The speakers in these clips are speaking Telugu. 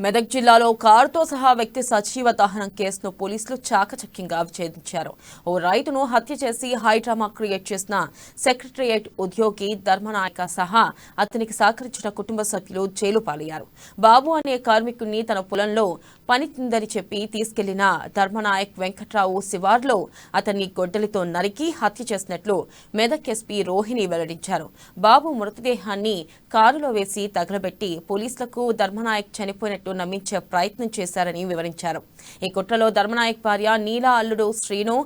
మెదక్ జిల్లాలో కారుతో సహా వ్యక్తి సజీవ దహనం కేసును పోలీసులు చాకచక్యంగా ఛేదించారు. ఓ రైతును హత్య చేసి హైడ్రామా క్రియేట్ చేసిన సెక్రటరియట్ ఉద్యోగి ధర్మనాయక సహా అతనికి సహకరించిన కుటుంబ సభ్యులు జైలు పాలయ్యారు. బాబు అనే కార్మికుడిని తన పొలంలో పనికిందని చెప్పి తీసుకెళ్లిన ధర్మనాయక్ వెంకట్రావు శివార్లో అతన్ని గొడ్డలితో నరికి హత్య చేసినట్లు మెదక్ ఎస్పీ రోహిణి వెల్లడించారు. బాబు మృతదేహాన్ని కారులో వేసి తగలబెట్టి పోలీసులకు ధర్మనాయక్ చనిపోయినట్టు నమ్మించే ప్రయత్నం చేశారని వివరించారు. ఈ కుట్రలో ధర్మనాయక్ భార్య నీలా, అల్లుడు శ్రీను,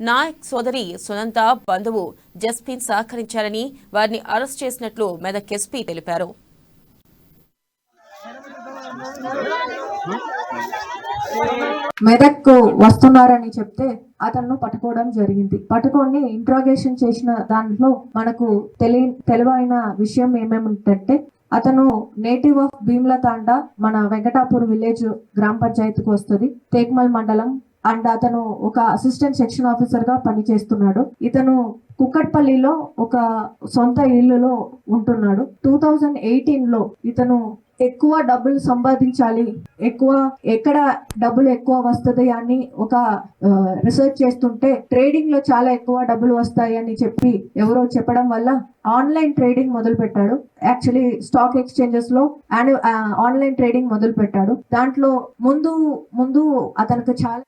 నాయక్ సోదరి సునంద, బంధువు జస్పిన్ సహకరించారని వారిని అరెస్ట్ చేసినట్లు మెదక్ ఎస్పీ తెలిపారు. మెదక్ వస్తున్నారని చెప్తే అతను పట్టుకోవడం జరిగింది. పట్టుకొని ఇంట్రాగేషన్ చేసిన దాంట్లో మనకు తెలివైన విషయం ఏమేమిటంటే అతను నేటివ్ ఆఫ్ భీమ్ల తాండా, మన వెంకటాపూర్ విలేజ్ గ్రామ పంచాయతీకి వస్తుంది, తేక్మల్ మండలం. అండ్ అతను ఒక అసిస్టెంట్ సెక్షన్ ఆఫీసర్ గా పనిచేస్తున్నాడు. ఇతను కుక్కట్పల్లిలో ఒక సొంత ఇల్లులో ఉంటున్నాడు. 2018లో ఇతను ఎక్కువ డబ్బులు సంపాదించాలి, ఎక్కడ డబ్బులు ఎక్కువ వస్తుంది అని ఒక రీసెర్చ్ చేస్తుంటే ట్రేడింగ్ లో చాలా ఎక్కువ డబ్బులు వస్తాయి అని చెప్పి ఎవరో చెప్పడం వల్ల ఆన్లైన్ ట్రేడింగ్ మొదలు పెట్టాడు. యాక్చువల్లీ స్టాక్ ఎక్స్చేంజెస్ లో ఆన్లైన్ ట్రేడింగ్ మొదలు పెట్టాడు. దాంట్లో ముందు అతనికి చాలా